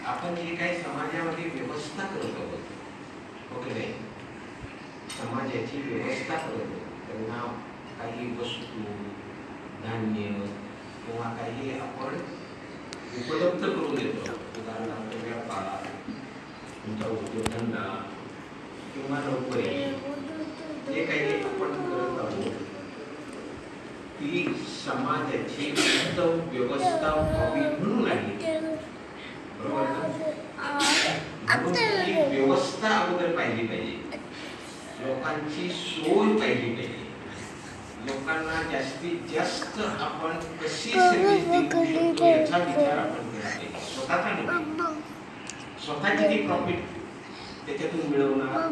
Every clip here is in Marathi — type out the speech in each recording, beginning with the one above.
आपण जे काही समाजामध्ये व्यवस्था करत आहोत, हो की नाही, समाजाची व्यवस्था करतो, त्यांना काही वस्तू, धान्य किंवा काही आपण उपलब्ध करून देतो. उदाहरणार्थ व्यापार, तुमचा उद्योगधंदा किंवा नोकरी, जे काही आपण करत आहोत ती समाजाची उत्तम व्यवस्था व्हावी म्हणून आहे. बरोबर ना? म्हणून ती व्यवस्था अगोदर पाहिली पाहिजे, लोकांची सोय पाहिली पाहिजे, लोकांना जास्तीत जास्त आपण कशी सर्व्हिस देऊ शकतो याचा विचार आपण केला पाहिजे. स्वतःचा नाही, स्वतः किती प्रॉफिट त्याच्यातून मिळवणार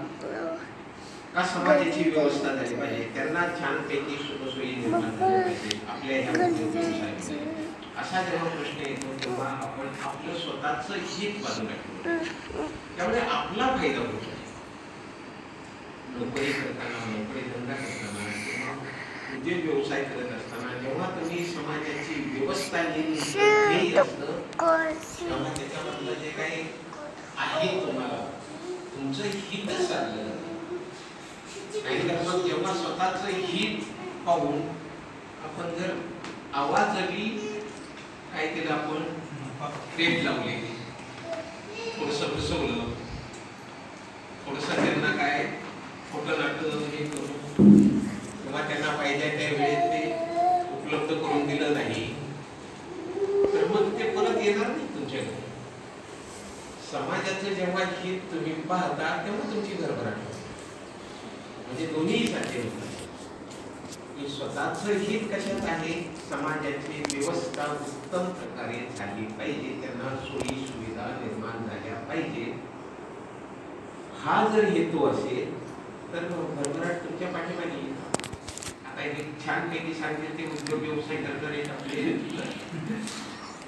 का समाजाची व्यवस्था झाली पाहिजे, त्यांना छानपैकी सुखसोयी निर्माण झाल्या पाहिजे आपल्या ह्या व्यवसायामध्ये. असा जेव्हा प्रश्न येतो तेव्हा आपण आपलं स्वतःचं हित बाजूला ठेवतो, त्यामुळे आपला फायदा होतो. नोकरी करताना, नोकरी धंदा करताना किंवा उद्योग व्यवसाय करत असताना जेव्हा तुम्ही समाजाची व्यवस्था हे असतं तेव्हा त्याच्यामधलं जे काही आहे तुम्हाला तुमचं हित साधलं जातं. नाहीतर मग जेव्हा स्वतःच हित पाहून आपण जर आवाजही काय केलं, आपण पेट लावले, थोडंसं फसवलं, थोडंसं त्यांना काय खोटं नाटक हे करून किंवा त्यांना पाहिजे त्या वेळेत ते उपलब्ध करून दिलं नाही, तर मग ते परत येणार नाही तुमच्याकडे. समाजाचं जेव्हा हित तुम्ही पाहता तेव्हा तुमची भरभराट होते. म्हणजे दोन्ही साठी होतात. स्वतःचं हित कशात आहे, समाजाची व्यवस्था उत्तम प्रकारे झाली पाहिजे, त्यांना सोयी सुविधा निर्माण झाल्या पाहिजे. हा जर हेतू असेल तर भरभराट तुमच्या पाठीमागे येईल. आता एक छानपैकी सांगेल ते उद्योग व्यवसाय करणारे आपले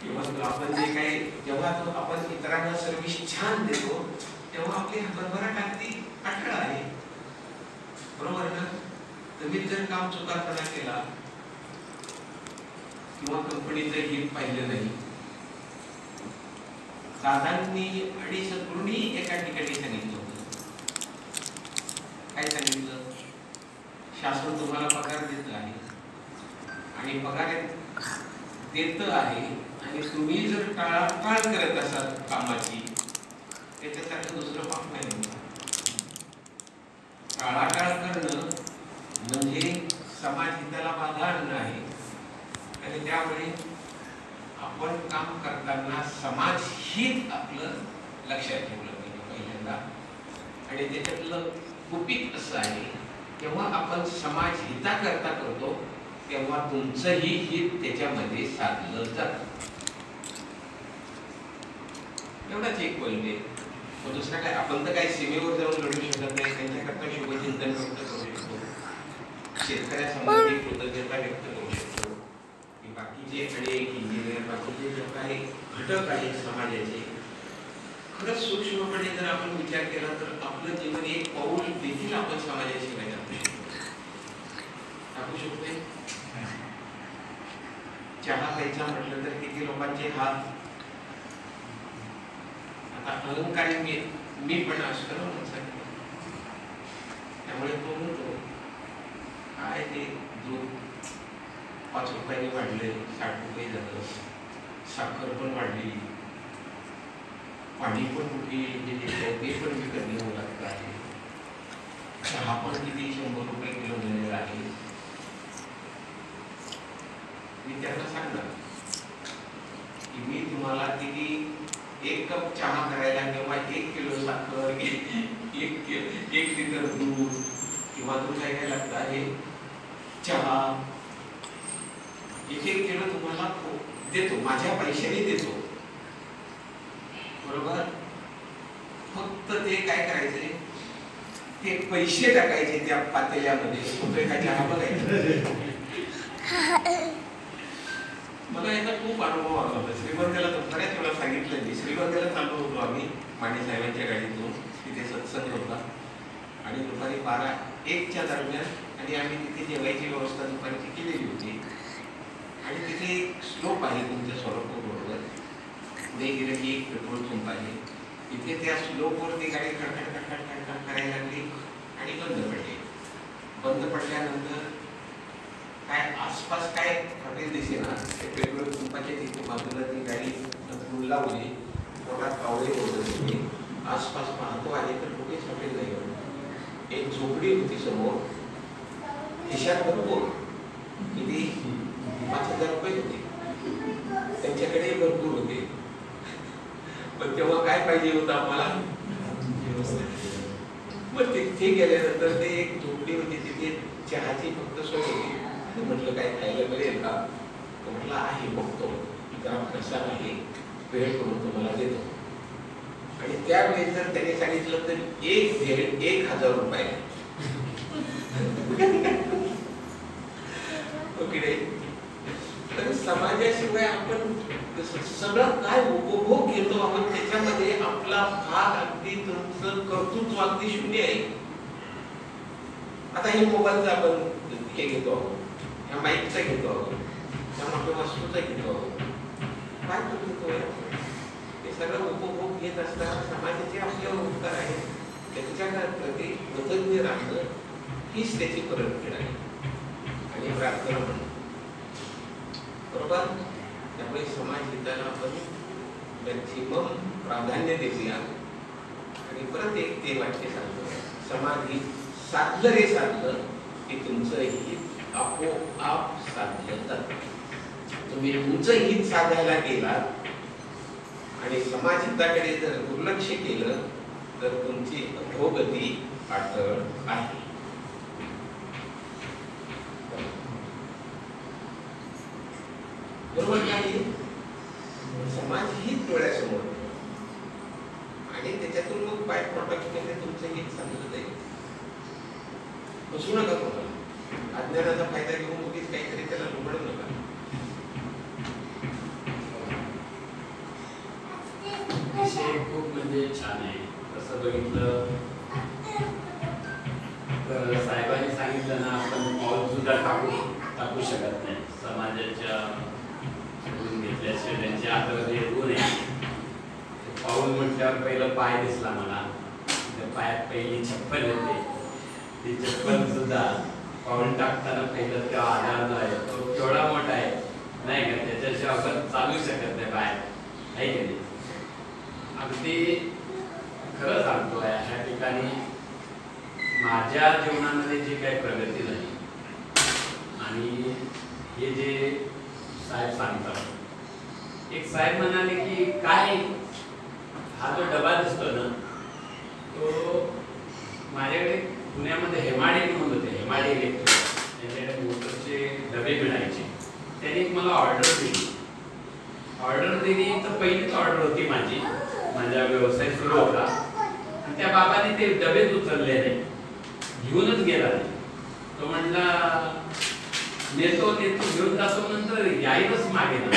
किंवा आपण जे काही जेव्हा आपण इतरांना सर्व्हिस छान देतो तेव्हा आपली भरभराट अगदी अठळ आहे. बरोबर ना? तुम्ही जर काम चुकारपणा केला किंवा कंपनीचं हित पाहिलं नाही, दादांनी आणि सद्गुरूंनी एका ठिकाणी सांगितलं होतं, काय सांगितलं, शासन तुम्हाला पगार देत आहे आणि पगार देत आहे आणि तुम्ही जर टाळाटाळ करत असाल कामाची, त्याच्यासारखं दुसरं पाप नाही. टाळाटाळ करणं म्हणजे समाज हिताला बाधा आणणं आहे आणि त्यामुळे आपण काम करताना समाज हित आपलं लक्षात ठेवलं पाहिजे पहिल्यांदा. आणि त्याच्यातलं गुपित असं आहे, जेव्हा आपण समाज हिताकरता करतो तेव्हा तुमचंही हित त्याच्यामध्ये साधलं जातं. एवढाच एक पॉईंट. दुसरा काय, आपण तर काही सीमेवर जाऊन लढू शकत नाही, त्यांच्याकरता शुभचिंतन व्यक्त करू शकतो, शेतकऱ्यासंबंधी कृतज्ञता व्यक्त करू शकतो, की बाकीचे अनेक इंजिनियर, बाकीचे जे काही घटक आहेत समाजाचे, खरंच सूक्ष्मपणे जर आपण विचार केला तर आपलं जीवन एक पाऊल देखील आपण समाजाशिवाय टाकू शकतोय. चहा प्यायचा म्हटलं तर किती लोकांचे हात, अहंकारी मी पण असतो ना माणसाने, त्यामुळे तो म्हणतो काय ते दूध 5 रुपयाने वाढले, 60 रुपये झालं, साखर पण वाढली, पाणी पण कुठे ते पण विकत घेऊ लागत आहे, चहा पण किती 100 रुपये किलो मिळालेला आहे. मी त्यांना सांगणार की मी तुम्हाला किती 1 कप चहा करायला किंवा 1 किलो साखर, 1 लिटर दूध किंवा दूध काय लागतं आहे, चहा 1 किलो तुम्हाला देतो, माझ्या पैशाने देतो. बरोबर? फक्त ते काय करायचे, ते पैसे टाकायचे त्या पातेल्यामध्ये, होतोय का चहा बघायचं. मला याचा खूप अनुभव आला होता. श्रीवर्धेला बऱ्याच वेळा सांगितलं मी, श्रीवर्धेला चाललो होतो आम्ही माने साहेबांच्या गाडीतून, तिथे सत्संग होता आणि दुपारी 12-1च्या दरम्यान, आणि आम्ही तिथे जेवायची व्यवस्था दुपारची केलेली होती आणि तिथे एक स्लोप आहे तुमच्या सोलापूर रोडवर, गेलं की एक पेट्रोल पंप आहे, तिथे त्या स्लोपवरती गाडी खडखड खडखड खडखड करायला लागली आणि बंद पडली. बंद पडल्यानंतर काय आसपास काय हॉटेल दिसेना, ते पेट्रोल पंपाच्या तिथे बाजूला ती गाडी ढकलून लावली, पोटात कावळे ओढले, आसपास पाहतो आहे तर कुठेच हॉटेल नाही. एक झोपडी होती समोर, खिशात भरपूर, किती 5,000 रुपये होते, त्यांच्याकडे भरपूर होते. पण तेव्हा काय पाहिजे होतं आम्हाला? मग तिथे गेल्यानंतर ते एक झोपडी होती, तिथे चहाची फक्त सोय होती. म्हटलं काय खायला मिळेल का? म्हटलं आहे, बघतो जरा कसा आहे, वेळ करून तुम्हाला देतो. आणि त्यावेळेस जर त्याने सांगितलं तर एक भेळ 1,000 रुपये. तर समाजाशिवाय आपण सगळं काय उपभोग घेतो आपण, त्याच्यामध्ये आपला भाग अगदी तुमचं कर्तृत्व अगदी शून्य आहे. आता हे मोबाईलचं आपण हे घेतो आहोत, ह्या माईकचा घेतो आहोत, त्या मोठ्या वस्तूचा घेतो आहोत, काय करतो? हे सगळं उपभोग घेत असताना समाजाचे आपल्यावर उपकार आहेत, त्याच्या प्रती कृतज्ञ राहणं हीच त्याची परतफेड आहे. आणि प्रार्थना म्हणणं बरोबर. त्यामुळे समाज हिताला आपण मॅक्सिमम प्राधान्य देऊया. आणि परत एक ते वाक्य सांगतो, समाज हित साधलं रे साधलं की तुमचं हित आपोआप साधलं जातं. तुम्ही तुमचं हित साधायला गेलात आणि समाज हिताकडे जर दुर्लक्ष केलं तर तुमची अधोगती अटळ आहे. बरोबर नाही? समाज हित डोळ्यासमोर आणि त्याच्यातून मग बाय प्रॉडक्ट मध्ये तुमचं हित चांगलं जाईल. फसू नका कोणाला, अज्ञानाचा फायदा घेऊन उगीच काहीतरी त्याला लुबडू नका. विषय खूप म्हणजे छान आहे. तसं बघितलं तर साहेबांनी सांगितलं ना, आपण पाऊल सुद्धा टाकू शकत नाही. समाजाच्या घेतल्याशिवाय त्यांची आतमध्ये येऊ नये. पाऊल म्हटल्यावर पहिलं पाय दिसला मला, त्या पायात पहिली चप्पल होते, ती चप्पल सुद्धा पाऊल टाकताना पहिलं तेव्हा आधार जो आहे तो केवढा मोठा आहे नाही का, त्याच्याशिवाय आपण चालू शकत नाही बाहेर, आहे की नाही? अगदी खरं सांगतो, अशा ठिकाणी माझ्या जीवनामध्ये जी काही प्रगती झाली आणि हे जे साहेब सांगतात, एक साहेब म्हणाले की काय हा जो डबा दिसतो ना, तो माझ्याकडे पुण्यामध्ये हेमाडे म्हणून होते, हेमाडे इलेक्ट्रिक, त्यांच्याकडे मोटरचे डबे मिळायचे. त्यांनी एक मला ऑर्डर दिली तर पहिलीच ऑर्डर होती माझा व्यवसाय सुरू होता. आणि त्या बाबाने ते डबेच उचलले नाही, घेऊनच गेला नाही. तो म्हणला नेतो घेऊन जातो, नंतर यायलाच मागे ना.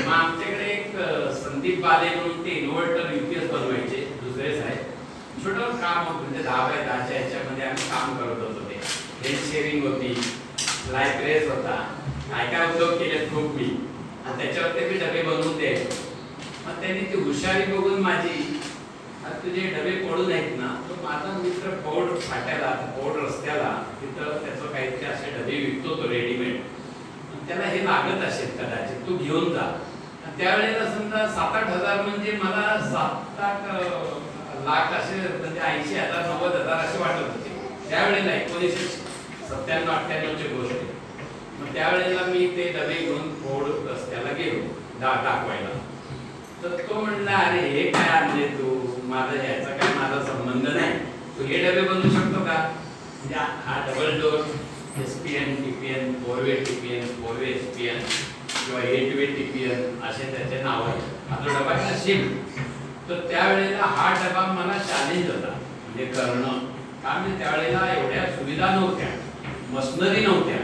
मग आमच्याकडे एक संदीप बाले म्हणून ते इन्व्हर्टर UPS बनवायचे दुसरे साहेब, छोटं काम होतं, म्हणजे 10x10 याच्यामध्ये आम्ही काम करत होतो. ते हेल्थ शेअरिंग होती, लाईफ रेस होता, काय उद्योग केले खूप मी, आणि त्याच्यावर ते मी डबे बनवून द्यायचो. मग त्यांनी ती हुशारी बघून माझी, तुझे डबे पडून आहेत ना, तो माझा मित्र पौड फाट्याला, पौड रस्त्याला तिथं त्याचं काहीतरी असे डबे विकतो तो रेडीमेड, त्याला हे लागत असेल कदाचित, तू घेऊन जा. त्यावेळेला समजा 7-8 हजार म्हणजे मला 7-8 लाख असे, म्हणजे 80,000 90,000 असे वाटत होते त्यावेळेला. 1997-98 ची गोष्ट आहे. मग त्यावेळेला मी ते डबे घेऊन पौड रस्त्याला गेलो दाखवायला. तर तो म्हणला, अरे हे काय आणले तू, माझा याचा काय माझा संबंध नाही, तू हे डबे बनवू शकतो का? म्हणजे हा double door SPN TPN 4-way TPN 4-way SPN किंवा 8-way TPN असे त्याचे नाव आहे. हा जो डबा नशीब, तर त्यावेळेला हा डबा मला चॅलेंज होता म्हणजे करणं. कारण त्यावेळेला एवढ्या सुविधा नव्हत्या, मशनरी नव्हत्या,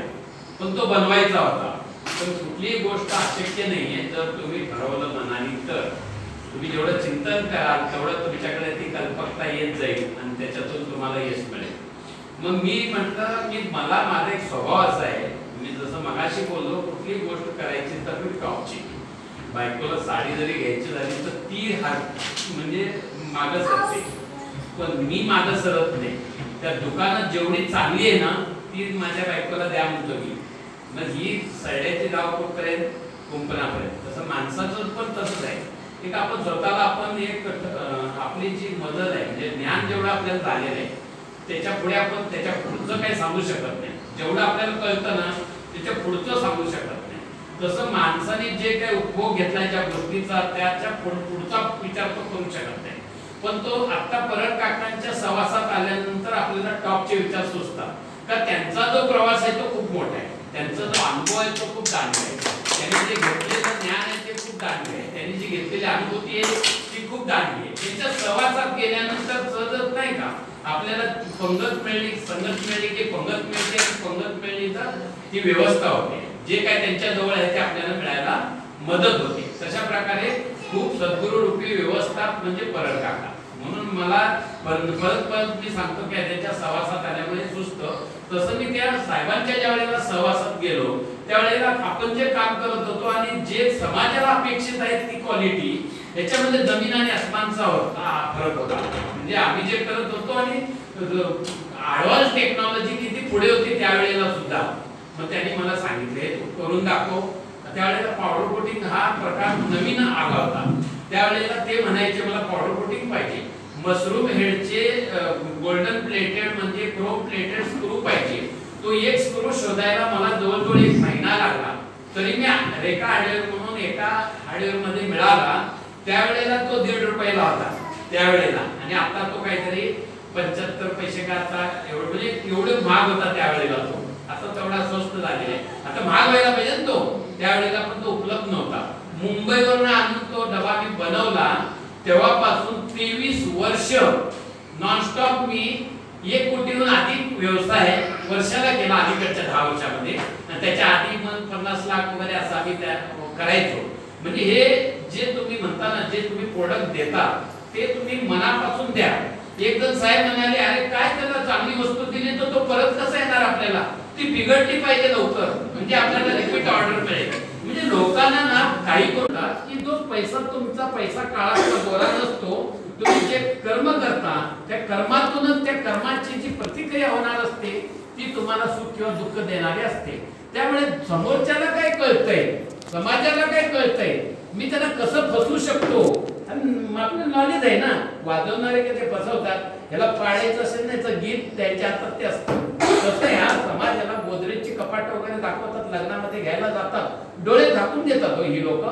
पण तो बनवायचा होता. पण कुठलीही गोष्ट अशक्य नाहीये जर तुम्ही ठरवलं मनाने. तर तुम्ही जेवढं चिंतन कराल तेवढं तुमच्याकडे ती कल्पकता येत जाईल आणि त्याच्यातून तुम्हाला यश मिळेल. मग मी म्हटलं की मला माझा एक स्वभाव असा आहे, मी जसं मगाशी बोललो, कुठलीही गोष्ट करायची तर मी टॉपची, बायकोला साडी जरी घ्यायची झाली तर ती म्हणजे मागं सरते, पण मी मागं सरत नाही. त्या दुकानात जेवढी चांगली आहे ना ती माझ्या बायकोला द्या म्हणतो मी. मग ही सड्याची गाव कुठपर्यंत कुंपणापर्यंत. तसं माणसाचं पण तसंच आहे. एक आपण स्वतःला आपण एक आपली जी मदत आहे म्हणजे ज्ञान जेवढं आपल्याला झालेलं आहे त्याच्या पुढे आपण त्याच्या पुढचं काही सांगू शकत नाही. जेवढं आपल्याला कळतं ना त्याच्या पुढचं सांगू शकत नाही. तसं माणसाने जे काही उपभोग घेतलाय ज्या गोष्टीचा त्याच्या पुढचा विचार तो करू शकत नाही. पण तो आता परत काकांच्या सहवासात आल्यानंतर आपल्याला टॉपचे विचार सुचतात. का त्यांचा जो प्रवास आहे तो खूप मोठा आहे. त्यांचा जो अनुभव आहे तो खूप दांडगा आहे. त्यांनी जे घेतलेलं ज्ञान आहे ते खूप दांडगे आहे. त्यांनी जी घेतलेली अनुभूती आहे ती खूप दांडगी आहे. त्यांच्या सहवासात गेल्यानंतर सहजच नाही का आपल्याला पंगत मिळली, संगत मिळली की पंगत मिळते आणि पंगत मिळली तर ती व्यवस्था होते. जे काय त्यांच्या जवळ आहे ते आपल्याला मिळायला मदत होते. तशा प्रकारे खूप सद्गुरू रूपी व्यवस्था म्हणजे परत काका. म्हणून मला परत मी सांगतो की त्याच्या सहवासात आल्यामुळे सुचतं. तसं मी त्या साहेबांच्या ज्या वेळेला सहवासात गेलो त्यावेळेला आपण जे काम करत होतो आणि जे समाजाला अपेक्षित आहे ती क्वालिटी याच्यामध्ये जमीन आणि आसमानचा फरक होता. म्हणजे आम्ही जे करत होतो आणि ऍडव्हान्स टेक्नॉलॉजी किती पुढे होती त्यावेळेला सुद्धा. मग त्यांनी मला सांगितले तू करून दाखव. त्यावेळेला पावडर कोटिंग हा प्रकार नवीन आला होता. त्यावेळेला ते म्हणायचे मला पावडर कोटिंग पाहिजे, मशरूम हेडचे गोल्डन प्लेटेड म्हणजे क्रोम प्लेटेड स्क्रू पाहिजे. तो एक स्क्रू शोधायला मला जवळजवळ 1 महिना लागला. तरी मी रेखा हार्डवेअर म्हणून एका हार्डवेअर मध्ये मिळाला. त्यावेळेला तो 1.5 रुपयाला होता त्यावेळेला आणि आता तो काहीतरी 75 पैसे का आता एवढं म्हणजे एवढं महाग होता त्यावेळेला तो. आता तेवढा स्वस्त झालेला आहे. आता महाग व्हायला पाहिजे तो. त्यावेळेला पण तो उपलब्ध नव्हता. मुंबईवरून आणून तो डबा मी बनवला. तेव्हापासून 23 वर्ष नॉनस्टॉप मी 1 कोटीहून अधिक व्यवसाय वर्षाला केला अलीकडच्या 10 वर्षामध्ये. त्याच्या आधी मग 50 लाख वगैरे असा मी त्या करायचो. म्हणजे हे जे तुम्ही म्हणता ना जे तुम्ही प्रोडक्ट देता ते तुम्ही मनापासून द्या. एक जण साहेब म्हणाले अरे काय त्याला चांगली वस्तू दिली तर तो परत कसा येणार आपल्याला, ती बिघडली पाहिजे लवकर म्हणजे आपल्याला रिपीट ऑर्डर मिळेल. म्हणजे लोकांना ना काही करूतात की जो पैसा तुमचा पैसा काळाचा गोरा नसतो. तुम्ही जे कर्म करता त्या कर्मातूनच त्या कर्माची जी प्रतिक्रिया होणार असते ती तुम्हाला सुख किंवा दुःख देणारी असते. त्यामुळे समोरच्याला काय कळतंय, समाजाला काय कळतंय, मी त्याला कसं फसवू शकतो. आपलं नॉलेज आहे ना. वाजवणारे का ते फसवतात. ह्याला पाडायचं असेल ना याचं गीत त्यांच्या हातात ते असतं. तसं ह्या समाजाला गोदरेजची कपाट वगैरे दाखवतात, लग्नामध्ये घ्यायला जातात, डोळे झाकून देतात ही लोक.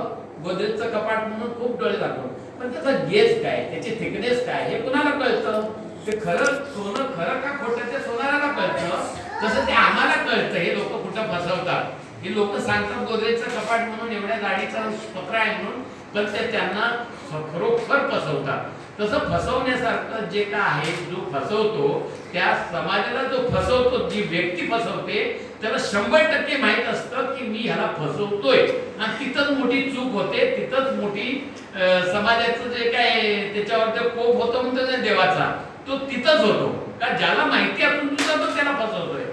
गोदरेजचं कपाट म्हणून खूप डोळे झाकून. पण त्याचा गेज काय, त्याची थिकनेस काय हे कुणाला कळतं. ते खरं सोनं खरं का खोटं ते सोनाराला कळतं. तसं ते आम्हाला कळतं हे लोक कुठं फसवतात. हे लोक सांगतात गोदरेजचं कपाट म्हणून एवढ्या गाडीचा पत्र आहे म्हणून, पण ते त्यांना खरोखर फसवतात. तसं फसवण्यासारखं जे काय आहे जो फसवतो त्या समाजाला जो फसवतो जी व्यक्ती फसवते त्याला 100% माहित असतं की मी ह्याला फसवतोय आणि तिथंच मोठी चूक होते. तिथंच मोठी समाजाचं जे काय त्याच्यावर जे कोप होतो म्हणतो ना देवाचा तो तिथंच होतो. का ज्याला माहिती असून सुद्धा तो त्याला फसवतोय.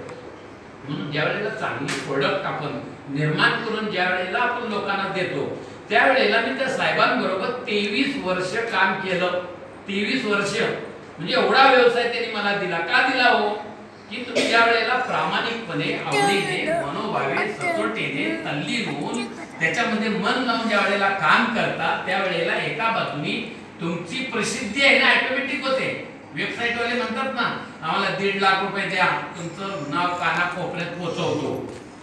म्हणून ज्या वेळेला चांगली प्रोडक्ट आपण निर्माण करून ज्या वेळेला आपण लोकांना देतो त्यावेळेला मी त्या साहेबांबरोबर 23 वर्ष काम केलं. 23 वर्ष म्हणजे एवढा व्यवसाय त्यांनी मला दिला. का दिला हो की तुम्ही ज्या वेळेला प्रामाणिकपणे आवडीने मनोभावे सचोटीने तल्लीन होऊन त्याच्यामध्ये मन लावून ज्या वेळेला काम करता त्यावेळेला एका बाजूनी तुमची प्रसिद्धी आहे ना ऑटोमॅटिक होते. वेबसाईट वाले म्हणतात ना आम्हाला 1.5 लाख रुपये द्या तुमचं नाव कानाकोपऱ्यात पोहोचवतो.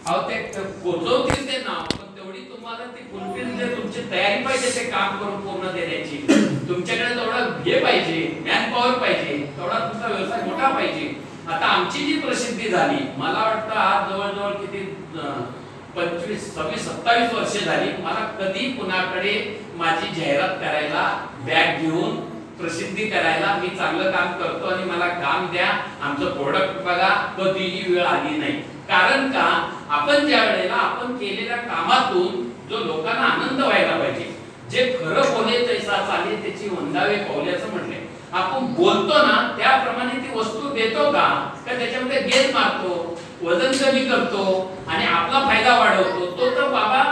अहो ते पोहोचवतील ते नाव पण तेवढी तुम्हाला ती फुलफिल तुमची तयारी पाहिजे ते काम करून पूर्ण देण्याची. तुमच्याकडे तेवढा हे पाहिजे, मॅन पॉवर पाहिजे, तेवढा तुमचा व्यवसाय मोठा पाहिजे. आता आमची जी प्रसिद्धी झाली मला वाटतं आज जवळजवळ किती 25, 26, 27 वर्ष झाली. मला कधी कुणाकडे माझी जाहिरात करायला बॅग घेऊन प्रसिद्धी करायला मी चांगलं काम करतो आणि मला काम द्या आमचं प्रोडक्ट बघा कधीही वेळ आली नाही. कारण का आपण ज्या वेळेला आपण केलेल्या कामातून जो लोकांना आनंद व्हायला पाहिजे. जे खरं बोले तैसा चाले त्याची वंदावे पावल्याचं म्हटले. आपण बोलतो ना त्याप्रमाणे ती वस्तू देतो का त्याच्यामध्ये गेज मारतो, वजन कमी करतो आणि आपला फायदा वाढवतो तो तर बाबा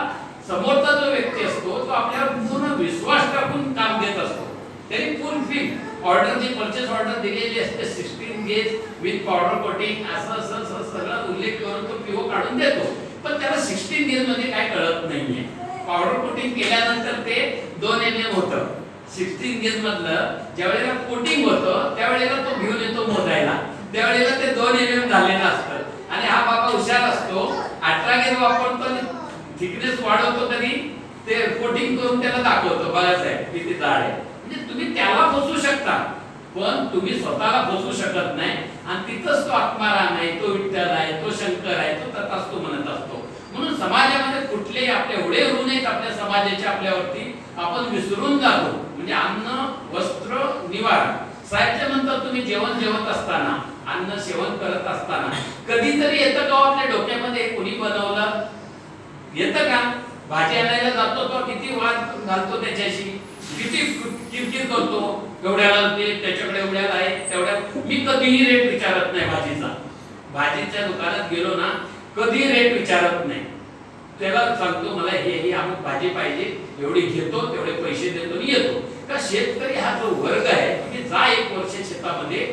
समोरचा जो व्यक्ती असतो तो आपल्यावर पूर्ण विश्वास टाकून काम देत असतो. तरी फुलफिल ऑर्डर जी परचेस ऑर्डर दिलेली असते 16 गेज विथ पावडर कोटिंग असं सगळा उल्लेख करून तो पीओ काढून देतो. पण त्याला 16 गेज मध्ये काय कळत नाहीये. पावडर कोटिंग केल्यानंतर ते 2 mm होतं. 16 गेज मधलं ज्यावेळेला कोटिंग होतं त्यावेळेला तो घेऊन येतो मोजायला, त्यावेळेला ते 2 mm झालेलं असतं. आणि हा बाबा हुशार असतो, 18 गेज वापरतो, थिकनेस वाढवतो, तरी ते कोटिंग करून त्याला दाखवतो, बघा साहेब किती जाड आहे. म्हणजे तुम्ही त्याला फसवू शकता पण तुम्ही स्वतःला फसवू शकत नाही. आणि तिथंच तो आत्माराम आहे, तो विठ्ठल आहे, तो शंकर आहे, तो तथास्तु म्हणत असतो. म्हणून समाजामध्ये कुठलेही आपले एवढे ऋण आहेत आपल्या समाजाचे आपल्यावरती, आपण विसरून जातो. म्हणजे अन्न वस्त्र निवारा. साहित्य म्हणतात तुम्ही जेवण जेवत असताना, अन्न सेवन करत असताना कधीतरी येतं का आपल्या डोक्यामध्ये कोणी बनवलं येतं का? भाजी आणायला जातो तो किती वाद घालतो त्याच्याशी, किती किरकिर करतो, एवढ्याला ते त्याच्याकडे एवढ्याला आहे तेवढ्या. मी कधीही रेट विचारत नाही भाजीचा. भाजीच्या दुकानात गेलो ना कधी रेट विचारत नाही. त्याला सांगतो मला हे अमुक भाजी पाहिजे, एवढी घेतो, तेवढे पैसे देतो आणि येतो. का शेतकरी हा जो वर्ग आहे, तुम्ही जा 1 वर्ष शेतामध्ये,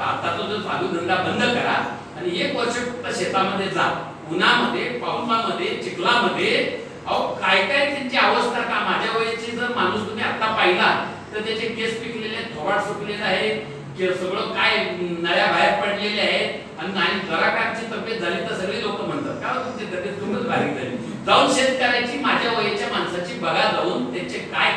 आता तो जो चालू धंदा बंद करा आणि 1 वर्ष फक्त शेतामध्ये जा. उन्हामध्ये, पावसामध्ये, चिखलामध्ये, अहो काय काय त्यांची अवस्था. का माझ्या वयाची जर माणूस तुम्ही आता पाहिला तर त्याचे केस पिकलेले आहेत, थोबाड सुकलेले आहे, सगळं काय नळ्या बाहेर पडलेले आहेत. आणि जरा काची तब्येत झाली तर सगळे लोक म्हणतात का तुमची तब्येत खूपच बारीक झाली. जाऊन शेतकऱ्याची माझ्या वयाच्या माणसाची बघा, जाऊन त्याचे काय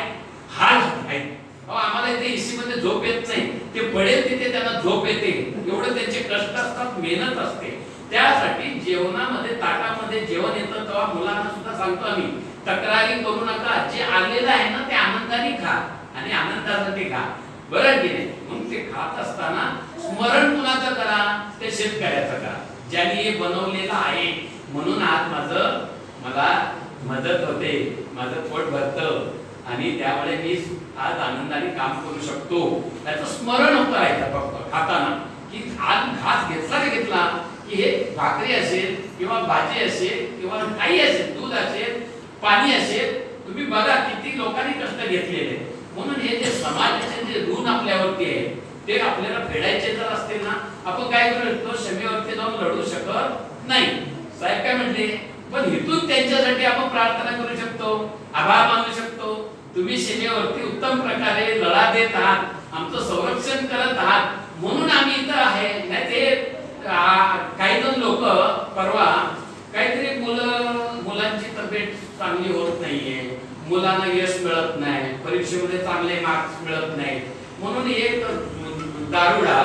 हाल आहेत. आम्हाला इथे एसी मध्ये झोप येत नाही, ते पडेल तिथे त्यांना झोप येते, एवढं त्यांचे कष्ट असतात, मेहनत असते. त्यासाठी जेवणामध्ये ताटामध्ये जेवण येतं तेव्हा मुलांना सुद्धा सांगतो आम्ही, तक्रारी करू नका, जे आलेलं आहे ना ते आनंदाने खा आणि आनंदासाठी खा, बरं की नाही. मग ते खात असताना स्मरण कुणाचं करा, ते शेतकऱ्याचं करा, ज्याने हे बनवलेलं आहे. म्हणून आज मला मदत होते, माझं पोट भरतं आणि त्यामुळे मी आज आनंदाने काम करू शकतो. त्याचं स्मरण करायचं फक्त खाताना, की आज घास घेतला की हे भाकरी असेल किंवा भाजी असेल किंवा काही असेल, दूध असेल, पाणी असेल, तुम्ही बघा किती लोकांनी कष्ट घेतलेले. म्हणून हे जे समाजाचे जे ऋण आपल्यावरती आहे ते आपल्याला फेडायचे जर असतील ना, आपण काय करू शकतो, क्षमेवरती जाऊन लढू शकत नाही. साहेब काय म्हटले, पण इथून त्यांच्यासाठी आपण प्रार्थना करू शकतो, आभार मानू शकतो. तुम्ही सीमेवरती उत्तम प्रकारे लढा देत आहात, आमचं संरक्षण करत आहात, म्हणून आम्ही इथं आहे. नाही ते काही जण लोक परवा काहीतरी मुलांची तब्येत चांगली होत नाहीये, मुलांना यश मिळत नाही, परीक्षेमध्ये चांगले मार्क्स मिळत नाही, म्हणून एक दारुडा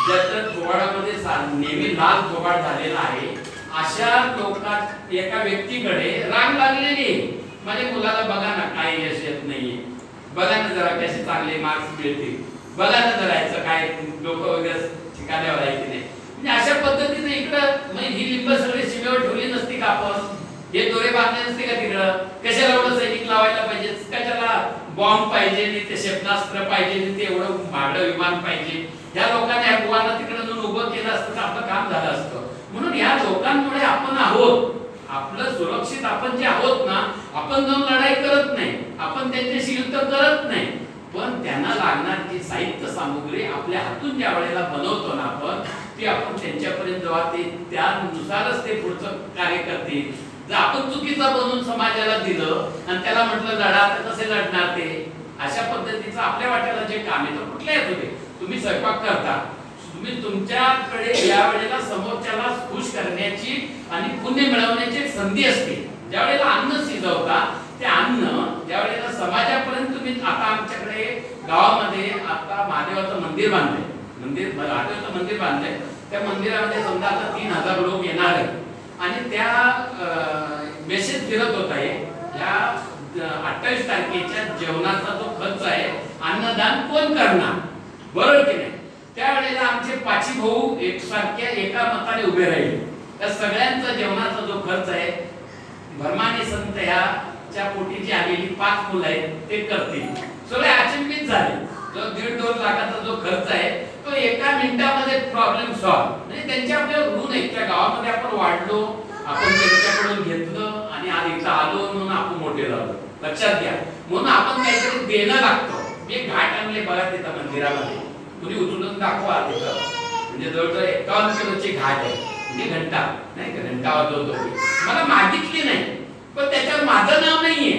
ज्याच्या थोबाडामध्ये नेहमी लाल थोबाड झालेला आहे, अशा लोकात एका व्यक्तीकडे राग लागलेली, माझ्या मुलाला बघा ना काय यश येत नाहीये, बघा ना जरा कसे चांगले मार्क्स मिळतील, बघा ना जरा याचं काय लोक वगैरे ठिकाण्यावर आहे की नाही. म्हणजे अशा पद्धतीने इकडं ही लिंब सगळी सीमेवर ठेवली नसती का आपण, हे दोरे बांधले नसते का तिकडं, कशाला एवढं सैनिक लावायला पाहिजे, कशाला बॉम्ब पाहिजे, ते क्षेपणास्त्र पाहिजे, ते एवढं महागडं विमान पाहिजे. या लोकांनी या बुवांना तिकडे जाऊन उभं केलं असतं तर आपलं काम झालं असतं. म्हणून या लोकांमुळे आपण आहोत, आपलं सुरक्षित आपण जे आहोत ना, आपण जाऊन लढाई करत नाही, आपण त्यांच्याशी युद्ध करत नाही, पण त्यांना लागणारी साहित्य सामुग्री आपल्या हातून ज्या वेळेला बनवतो ना आपण, ती आपण त्यांच्यापर्यंत जेव्हा ते त्यानुसारच ते पुढचं कार्य करतील. जर आपण चुकीचं बनवून समाजाला दिलं आणि त्याला म्हटलं लढा, तर कसे लढणार ते. अशा पद्धतीचं आपल्या वाट्याला जे काम येतं कुठल्या येत होते, तुम्ही स्वयंपाक करता, तुम्ही तुमच्याकडे या वेळेला समोरच्याला खुश करण्याची आणि पुण्य मिळवण्याची एक संधी असते. ज्या वेळेला अन्न शिजवता ते अन्न ज्या वेळेला समाजापर्यंत तुम्ही, आता आमच्याकडे गावामध्ये आता महादेवाचं मंदिर बांधलंय, महादेवाचं मंदिर बांधलंय, त्या मंदिरामध्ये समजा आता 3000 लोक येणार आहेत आणि त्या मेसेज फिरत होत आहे, या 28 तारखेच्या जेवणाचा जो खर्च आहे अन्नदान कोण करणार, बरोबर की नाही. त्यावेळेला आमचे 5 भाऊ एकसारख्या एका मताने उभे राहिले, त्या सगळ्यांचा जेवणाचा जो खर्च आहे भरमाने संत ह्याच्या पोटी जी आलेली 5 मुलं आहेत ते करतील. सगळे अचंबित झाले. जो 1.5-2 लाखाचा जो खर्च आहे तो एका मिनिटामध्ये प्रॉब्लेम सॉल्व. म्हणजे त्यांच्या आपल्या ऋण आहेत, त्या गावामध्ये आपण वाढलो, आपण त्यांच्याकडून घेतलं आणि आज आज इथं आलो म्हणून आपण मोठे झालो, लक्षात घ्या. म्हणून आपण काहीतरी देणं लागतं. मी घाट आणले बघा तिथं मंदिरामध्ये, कुणी उचलून दाखवा तिथं, म्हणजे जवळजवळ 51 किलोची घाट आहे, म्हणजे घंटा नाही का, घंटा वाजवतो. मला मागितली नाही, पण त्याच्यावर माझं नाव नाहीये.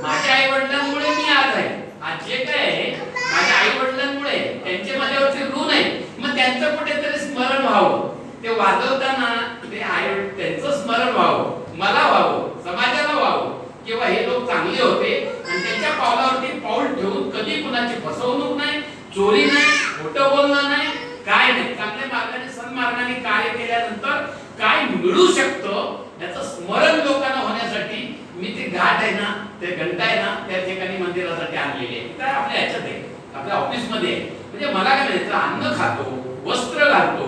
माझ्या आई वडिलांमुळे मी आज आहे. आज जे काय आहे माझ्या आई वडिलांमुळे, त्यांचे माझ्यावरचे ऋण आहे. मग त्यांचं कुठेतरी स्मरण व्हावं, ते वाजवताना ते आई त्यांचं स्मरण व्हावं, मला व्हावं, समाजाला व्हावं, किंवा हे लोक चांगले होते आणि त्यांच्या पावलावरती पाऊल ठेवून कधी कुणाची फसवणूक नाही, चोरी नाही, खोटं बोलणं नाही, काय नाही, चांगल्या मार्गाने सन्मार्गाने कार्य केल्यानंतर काय मिळू शकतं याचं स्मरण लोकांना होण्यासाठी मी ते घाट आहे ना, ते घंटा आहे ना, त्या ठिकाणी मंदिरासाठी आणलेले आहे. काय आपल्या ह्याच्यात आहे, आपल्या ऑफिस मध्ये आहे. म्हणजे मला काय म्हणायचं, अन्न खातो, वस्त्र घालतो,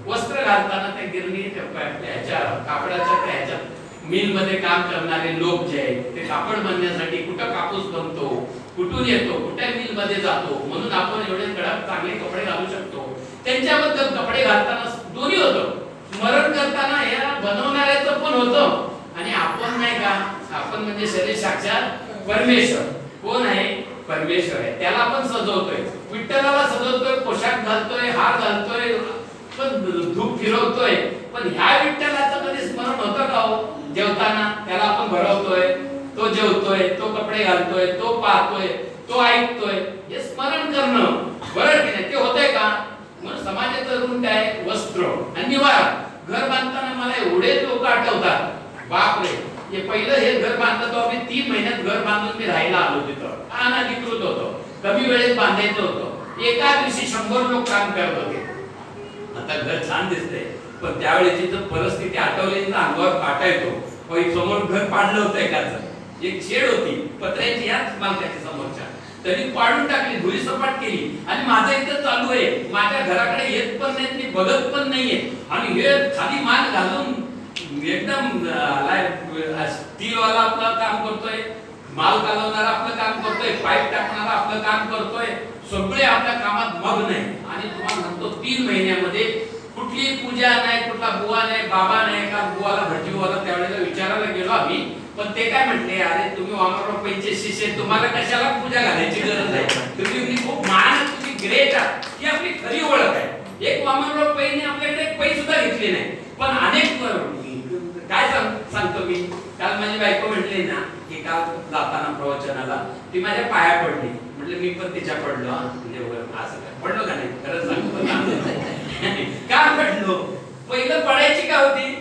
वस्त्र घालताना त्या गिरणी ह्याच्या कापडाच्या त्या ह्याच्यात मिल मध्ये काम करणारे लोक जे आहेत, ते कापड बनवण्यासाठी कुठं कापूस बनतो, कुठून येतो, कुठे मिल मध्ये जातो, म्हणून आपण एवढे कडक चांगले कपडे घालू शकतो. त्यांच्याबद्दल कपडे घालताना दोन्ही होतं, स्मरण करताना या बनवणाऱ्याचं पण होतं, आणि आपण नाही का, आपण म्हणजे शरीर साक्षात परमेश्वर. कोण आहे? परमेश्वर आहे. त्याला आपण सजवतोय, विठ्ठलाला सजवतोय, पोशाख घालतोय, हार घालतोय, पण धूप फिरवतोय, पण ह्या विठ्ठलाचं कधी स्मरण होतं का हो? जेवताना त्याला आपण भरवतोय, तो जेवतोय, तो कपडे घालतोय, तो पाहतोय, तो ऐकतोय, हे स्मरण करणं बरोबर की नाही? ते होतंय का? म्हणून समाजाचं ऋण काय? वस्त्र आणि निवारा. घर बांधताना मला एवढे लोक आठवतात, बापरे, हे पहिलं हे घर बांधलं तो आम्ही 3 महिन्यात घर बांधून मी राहायला आलो तिथं. अनधिकृत होतं, कमी वेळेत बांधायचं होतं. एका दिवशी 100 लोक काम करत होते. आता घर छान दिसतंय, पण त्यावेळेची जर परिस्थिती आठवली तर अंगावर काटा येतो. समोर घर पाडलं होतं एकाचं, एक शेड होती पत्र्याची याच मालकाच्या समोरच्या, तरी पाडून टाकली, धुळी सपाट केली. आणि माझं इथं चालू आहे, माझ्या घराकडे येत पण नाही, मी बघत पण नाहीये, आणि हे खाली मान घालून एकदम स्टीलवाला आपलं काम करतोय, माल घालवणारा आपलं काम करतोय, पाईप टाकणारा आपलं काम करतोय, सगळे आपल्या कामात मग्न आहे. आणि तुम्हाला म्हणतो 3 महिन्यामध्ये कुठली पूजा नाही, कुठला बुवा नाही, बाबा नाही, का बुवाला भटजीवाला त्यावेळेला विचारायला गेलो आम्ही, पण ते काय म्हटले, अरे तुम्ही वामनराव पैचे शिष्य, तुम्हाला कशाला पूजा घालायची गरज आहे, तुम्ही खूप महान, तुम्ही ग्रेट आहात, ही आपली खरी ओळख आहे. एक वामनराव पैने आपल्याकडे एक पै सुद्धा घेतली नाही, पण अनेक काय सांगतो मी, काल माझी बायको म्हटली ना की काल जाताना प्रवचनाला ती माझ्या पाया पडली, म्हटलं मी पण तिच्या पडलो. म्हणजे असं पडलो का नाही, खरंच सांगतो का पडलो? पहिलं पडायची का होती,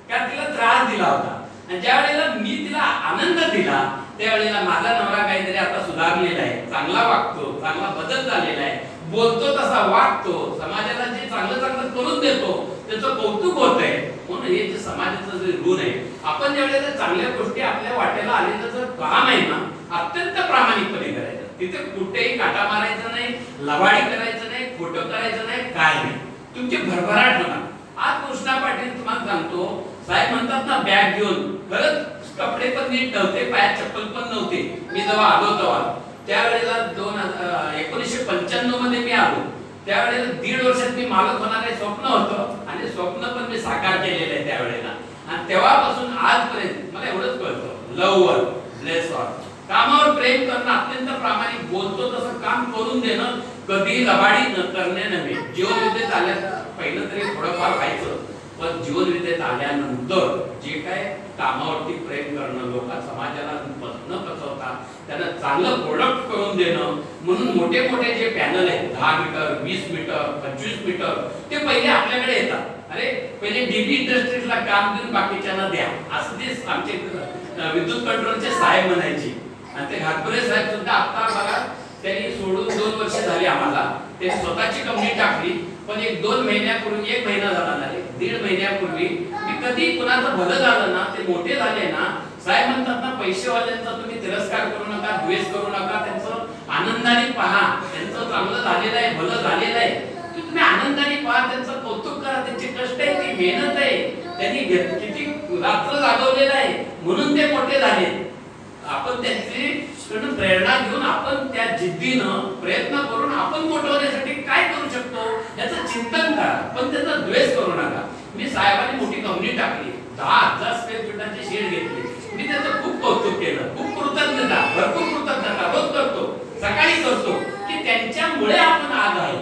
का तिला त्रास दिला होता, आणि ज्या वेळेला मी तिला आनंद दिला त्यावेळेला माझा नवरा काहीतरी आता सुधारलेला आहे, चांगला वागतो, चांगला बदल झालेला आहे, बोलतो तसा वागतो, समाजाला जे चांगलं चांगलं करून देतो त्याचं कौतुक होत आहे. म्हणून हे जे समाजाचं जे ऋण आहे, आपण ज्या वेळेला चांगल्या गोष्टी आपल्या वाटेला आलेलं जर काम आहे ना, अत्यंत प्रामाणिकपणे करायचं. तिथे कुठेही काटा मारायचं नाही, लवाडी करायचं नाही, खोटं करायचं नाही, काय नाही, तुमची भरभराट होणार. आज कृष्णा पाटील तुम्हाला सांगतो, साहेब म्हणतात ना बॅग घेऊन, खरंच कपडे पण नीट नव्हते, पायात चप्पल पण नव्हते. मी जेव्हा आलो तेव्हा त्यावेळेला 1995 मध्ये मी आलो, त्यावेळेला 1.5 वर्षात मी मालक होणार हे स्वप्न होतं, आणि स्वप्न पण मी साकार केलेलं आहे त्यावेळेला. आणि तेव्हापासून आजपर्यंत मला एवढंच कळतं, लव्ह वर ब्लेस ऑल, कामावर प्रेम करणं, अत्यंत प्रामाणिक, बोलतो तसं काम करून देणं, कधी लबाडी न करणे नव्हे. जीवनविद्येत आल्या पहिलं तरी थोडंफार व्हायचं, पण जीवनविद्येत आल्यानंतर जे काय कामावरती प्रेम करणं, लोक समाजाला न फसवता त्यांना चांगलं प्रोडक्ट करून देणं. म्हणून मोठे मोठे जे पॅनल आहेत, 10 मीटर, 20 मीटर, 25 मीटर, ते पहिले आपल्याकडे येतात. अरे पहिले डीबी इंडस्ट्रीजला काम देऊन बाकीच्यांना द्या, असं ते आमचे विद्युत कंट्रोलचे साहेब म्हणायचे. आणि ते घाटपुरे साहेब सुद्धा आता बघा, त्यांनी सोडून 2 वर्ष झाली आम्हाला, ते स्वतःची कंपनी टाकली. पण 1-2 महिन्यापूर्वी, 1 महिना झाला नाही, 1.5 महिन्यापूर्वी मी कधी कुणाचं भलं झालं ना, ते मोठे झाले ना, साहेब म्हणतात ना, पैसेवाल्यांचा तुम्ही तिरस्कार करू नका, द्वेष करू नका, त्यांचं आनंदाने पहा, त्यांचं चांगलं झालेलं आहे, भलं झालेलं आहे, तुम्ही आनंदाने पहा, त्यांचं कौतुक करा, त्यांचे कष्ट आहे, ती मेहनत आहे, त्यांनी किती रात्र जागवलेलं आहे, म्हणून ते मोठे झाले. आपण त्यांची प्रेरणा घेऊन आपण त्या जिद्दीनं प्रयत्न करून आपण मोठं होण्यासाठी काय करू शकतो याचं चिंतन करा, पण त्याचा द्वेष करू नका. मी साहेबांनी मोठी कंपनी टाकली, 10,000 स्क्वेअर फुटाची शेड घेतली, मी त्याचं खूप कौतुक केलं, खूप कृतज्ञता, भरपूर कृतज्ञता रोज करतो, सकाळी करतो की त्यांच्यामुळे आपण आज आहे.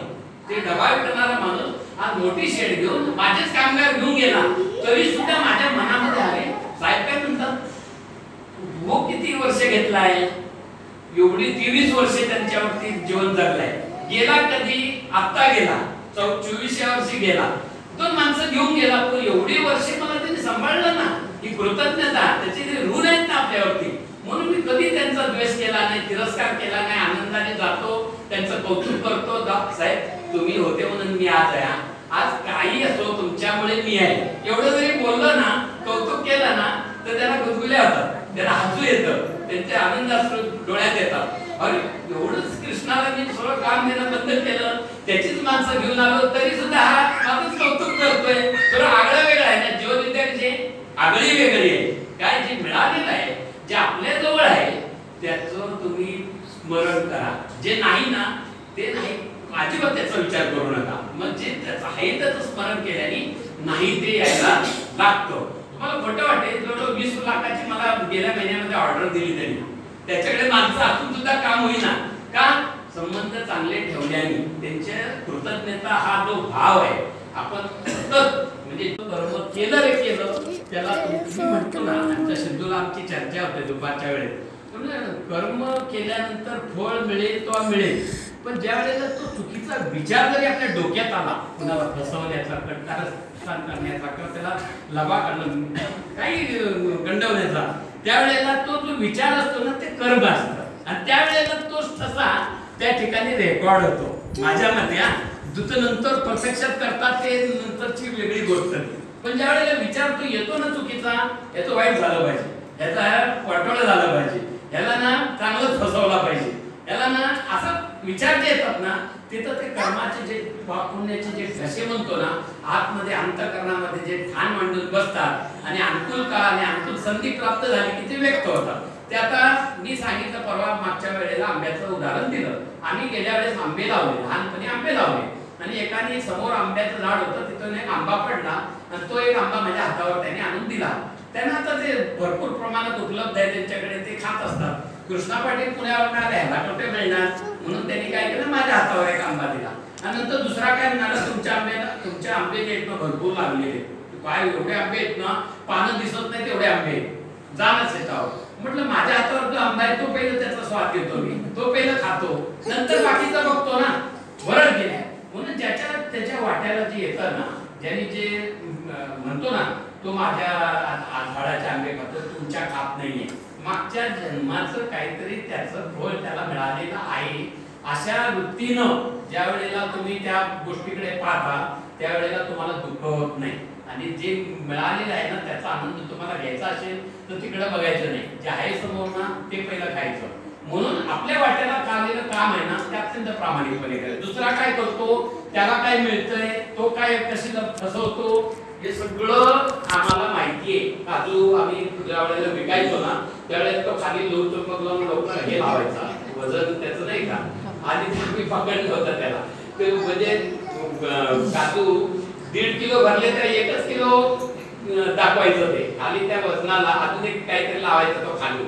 ते डबा विकणारा माणूस आज मोठी शेड घेऊन माझेच कामगार घेऊन गेला तरी सुद्धा माझ्या मनामध्ये आले साहेब काय म्हणतात, वो किती वर्ष घेतलाय, एवढी 23 वर्षे त्यांच्यावरती जीवन जगलाय. गेला कधी, आता गेला, 24व्या वर्षी गेला, दोन माणसं घेऊन गेला, पण एवढी वर्षे मला त्यांनी सांभाळलं ना, ही कृतज्ञता, त्याचे जे ऋण आहेत ना आपल्यावरती. म्हणून मी कधी त्यांचा द्वेष केला नाही, तिरस्कार केला नाही, आनंदाने जातो, त्यांचं कौतुक करतो. साहेब तुम्ही होते म्हणून मी आज आहे, आज काही असो तुमच्यामुळे मी आहे. एवढं जरी बोललं ना, कौतुक केलं ना, तर त्याला गुदगुल्या होतात, त्याला हसू येतं, त्यांचे आनंद डोळ्यात येतात. अरे एवढंच कृष्णाला मी सगळं काम देणं बंद केलं, त्याचीच माणसं घेऊन आलो तरी सुद्धा हा माझंच कौतुक करतोय. थोडं आगळं वेगळं आहे ना, जीवन विद्यार्थी आगळी वेगळी आहे. काय जे मिळालेलं आहे, जे आपल्या जवळ आहे त्याचं तुम्ही स्मरण करा, जे नाही ना ते नाही अजिबात त्याचा विचार करू नका. मग जे त्याचं आहे त्याचं स्मरण केल्याने नाही ते यायला लागतं. तुम्हाला खोटं वाटेल, जवळ 20 लाखाची मला गेल्या महिन्यामध्ये ऑर्डर दिली त्यांनी, त्याच्याकडे माणसं असून सुद्धा काम होईना का, संबंध चांगले ठेवल्याने. त्यांच्या कृतज्ञता हा जो भाव आहे, आपण सतत म्हणजे कर्म केलं रे केलं त्याला तुम्ही म्हणतो ना, आमच्या सिद्धूला आमची चर्चा होते दुपारच्या वेळेत, कर्म केल्यानंतर फळ मिळेल तो मिळेल, पण ज्या वेळेला तो चुकीचा विचार जरी आपल्या डोक्यात आला, कुणाला फसवण्याचा, कारस्थान करण्याचा किंवा त्याला लबा काही गंडवण्याचा, त्यावेळेला तो जो विचार असतो ना ते कर्म असतं, आणि त्यावेळेला तो तसा त्या ठिकाणी रेकॉर्ड होतो. माझ्या मते नंतर प्रत्यक्षात करतात ते नंतरची वेगळी गोष्ट. पण ज्या वेळेला विचार तो येतो ना चुकीचा, याचं वाईट झालं पाहिजे, याचा वाटोळं झालं पाहिजे, याला ना चांगलंच फसवला पाहिजे, याला ना असं विचार जे येतात ना, तिथं ते कर्माचे जे पुण्याचे जे घसे म्हणतो ना, आतमध्ये अंतःकरणामध्ये जे ठाण मांडून बसतात आणि अनुकूल काळ आणि अनुकूल संधी प्राप्त झाली की ते व्यक्त होतात. ते आता मी सांगितलं परवा मागच्या वेळेला आंब्याचं उदाहरण दिलं. आम्ही गेल्या वेळेस आंबे लावले, लहानपणी आंबे लावले, आणि एकाने समोर आंब्याचं झाड होतं, तिथून एक आंबा पडला आणि तो एक आंबा माझ्या हातावर त्याने आणून दिला. त्यांना आता ते भरपूर प्रमाणात उपलब्ध आहे त्यांच्याकडे, ते खात असतात. कृष्णा पाटील पुण्यावर आले, ह्याला कुठे मिळणार, म्हणून त्यांनी काय केलं, माझ्या हातावर एक आंबा दिला. आणि नंतर दुसरा काय म्हणाला, तुमच्या आंबे जे आहेत ना भरपूर लागलेले, काय एवढे आंबे आहेत ना, पानं दिसत नाही तेवढे आंबे आहेत, जाणच येतात. म्हटलं माझ्या हातावर जो आंबा आहे तो पहिला त्याचा स्वाद घेतो मी, तो पहिला खातो, नंतर बाकीचा बघतो ना, बरं गेल्या. म्हणून त्याच्या वाट्याला जे येतं ना, ज्यांनी जे म्हणतो ना, तो माझ्या झाडाचे आंबे खातो, तुमच्या खात नाहीये, मागच्या जन्माचं काहीतरी त्याचं फळ त्याला मिळालेलं आहे. अशा वृत्तीनं ज्या वेळेला तुम्ही त्या गोष्टीकडे पाहता त्यावेळेला तुम्हाला दुःख होत नाही, आणि जे मिळालेलं आहे ना त्याचा आनंद तुम्हाला घ्यायचा असेल तर तिकडे बघायचं नाही, जे आहे समोर ना ते पहिलं खायचं. म्हणून आपल्या वाट्याला आलेलं काम आहे ना ते अत्यंत प्रामाणिकपणे करायचं. दुसरा काय करतो, त्याला काय मिळतंय, तो काय कशी फसवतो, हे सगळं आम्हाला माहिती आहे. काजू आम्ही ज्या वेळेला विकायचो ना त्यावेळेला तो खाली लोट चुंबक लावून लवकर हे लावायचा, वजन त्याचं नाही का, आणि तुम्ही पकडलं होतं त्याला, ते म्हणजे काजू 1.5 किलो भरले तर 1 किलो दाखवायचं, ते खाली त्या वजनाला अजून एक काहीतरी लावायचं, तो खाली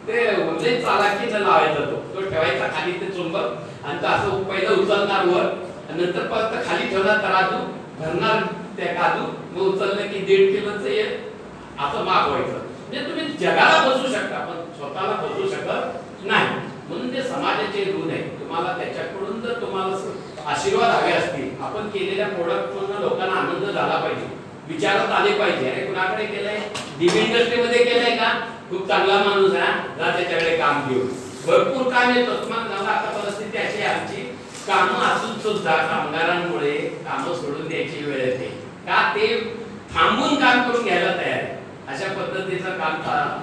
ते म्हणजे चालाकीनं लावायचा, तो ठेवायचा खाली ते चुंबक, आणि तो असं पहिलं उचलणार वर, आणि नंतर परत खाली ठेवणार तराजू, भरणार त्या काजू, मग उचललं की 1.5 किलोचं असं माप व्हायचं. म्हणजे तुम्ही जगाला बसू शकता पण स्वतःला बसू शकत नाही. म्हणून ते समाजाचे ऋण आहे, तुम्हाला त्याच्याकडून जर तुम्हाला आशीर्वाद हवे असतील, आपण केलेल्या प्रोडक्टवरून लोकांना आनंद झाला पाहिजे, विचारात आले पाहिजे, अरे कुणाकडे केलंय, डीबी इंडस्ट्रीमध्ये केलंय का, खूप चांगला माणूस आहे, जा त्याच्याकडे काम घेऊ, भरपूर काम येतं. तुम्हाला आता परिस्थिती अशी आहे, आमची कामं असून सुद्धा कामगारांमुळे कामं सोडून द्यायची वेळ येते का, ते थांबून काम करून घ्यायला तयार आहे. अशा पद्धतीचं काम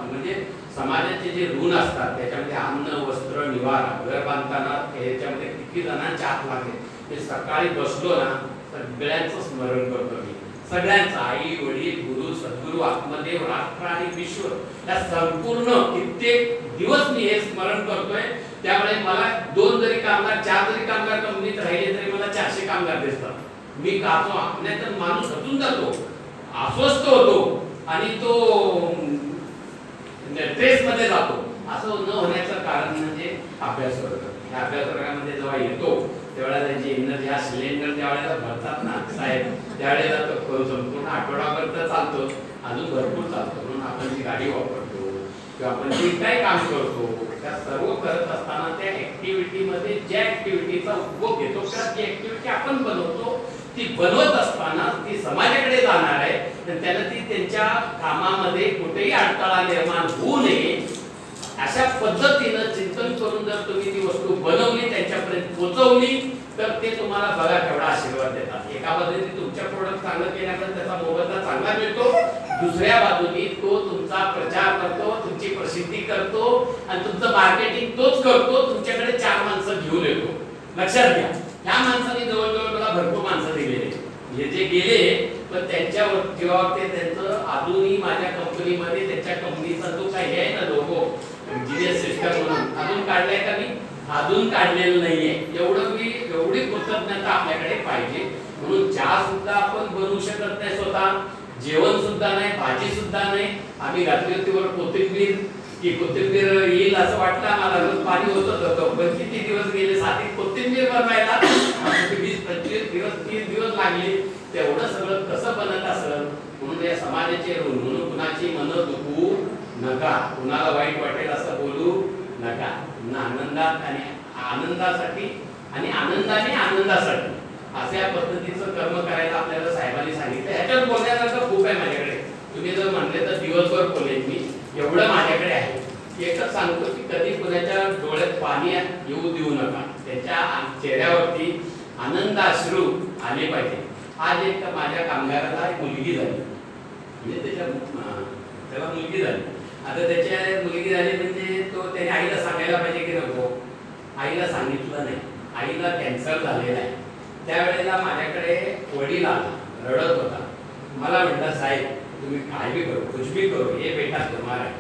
म्हणजे समाजाचे जे ऋण असतात त्याच्यामध्ये अन्न, वस्त्र, निवारा, घर बांधताना याच्यामध्ये किती जणांचे हात लागले. ते सकाळी बसलो ना सगळ्यांचं स्मरण करतो मी, सगळ्यांचं, आई वडील, गुरु, सद्गुरु, आत्मदेव, राष्ट्र आणि विश्व, या संपूर्ण कित्येक दिवस मी हे स्मरण करतोय. त्यामुळे मला 2 जरी कामगार 4 जरी कामगार कंपनीत राहिले तरी मला 400 कामगार दिसतात. मी कातो आपल्यात माणूस हटून जातो, अस्वस्थ होतो, आणि तो ट्रेसमध्ये जातो. असं न होण्याचं कारण म्हणजे अभ्यासवर्ग. या अभ्यासवर्गामध्ये जेव्हा येतो त्यावेळेला त्याची एनर्जी, हा सिलेंडर ज्या वेळेला भरतात ना साहेब, त्यावेळेला तो संपूर्ण आठवडाभर तर चालतो, अजून भरपूर चालतो. म्हणून आपण जी गाडी वापरतो किंवा आपण जे काही काम करतो त्या सर्व करत असताना त्या ऍक्टिव्हिटीमध्ये ज्या ऍक्टिव्हिटीचा उपभोग घेतो किंवा जी ऍक्टिव्हिटी आपण बनवतो ती बनवत असताना ती समाजाकडे जाणार आहे आणि त्याला ती त्यांच्या कामामध्ये कुठेही अडथळा निर्माण होऊ नये अशा पद्धतीनं चिंतन करून जर तुम्ही ती वस्तू बनवली, त्यांच्यापर्यंत पोहोचवली, तर ते तुम्हाला बघा केवढा आशीर्वाद देतात. एका बाजूने तुमच्या प्रोडक्ट चांगलं केल्यानंतर त्याचा मोबदला चांगला मिळतो, दुसऱ्या बाजूने तो तुमचा प्रचार करतो, तुमची प्रसिद्धी करतो आणि तुमचं मार्केटिंग तोच करतो, तुमच्याकडे 4 माणसं घेऊन येतो. लक्षात घ्या, ह्या माणसाने जवळजवळ मला भरपूर माणसं दिलेले, हे जे गेले पण त्यांच्यावर जेव्हा ते त्यांचं अजूनही माझ्या कंपनीमध्ये त्यांच्या कंपनीचा जो काही आहे ना लोगो इंजिनियर सिस्टम म्हणून अजून काढलाय का? मी अजून काढलेलं नाहीये. एवढी कृतज्ञता आपल्याकडे पाहिजे. म्हणून चहा सुद्धा आपण बनवू शकत नाही स्वतः, जेवण सुद्धा नाही, भाजी सुद्धा नाही. आम्ही घातली होती वर कोथिंबीर, की कोथिंबीर येईल असं वाटलं आम्हाला, रोज पाणी होतं, पण किती दिवस गेले साधी कोथिंबीर बनवायला 20-25 दिवस, 30 दिवस लागले. तेवढं सगळं कसं बनत असेल? म्हणून या समाजाचे ऋण म्हणून कुणाची मनं दुखवू नका, कुणाला वाईट वाटेल असं बोलू नका. आनंदात आणि आनंदासाठी आणि आनंदाने आनंदासाठी अशा पद्धतीचं कर्म करायला आपल्याला साहेबांनी सांगितलं. ह्याच्यात बोलण्यासारखं खूप आहे माझ्याकडे. तुम्ही जर म्हणले तर दिवसभर बोलेन मी, एवढं माझ्याकडे आहे. एकच सांगतो की कधी कुणाच्या डोळ्यात पाणी येऊ देऊ नका, त्याच्या चेहऱ्यावरती आनंदाश्रू आले पाहिजे. आज एक माझ्या कामगाराला एक मुलगी झाली, म्हणजे त्याला मुलगी झाली. आता त्याच्या मुलगी झाली म्हणजे तो त्याने आईला सांगायला पाहिजे की नको, आईला सांगितलं नाही. आईला कॅन्सर झालेला आहे. त्यावेळेला माझ्याकडे वडील आला, रडत होता. मला म्हटलं साहेब तुम्ही काय भी करो, कुछ भी करो, ये बेटा तुम्हारा है,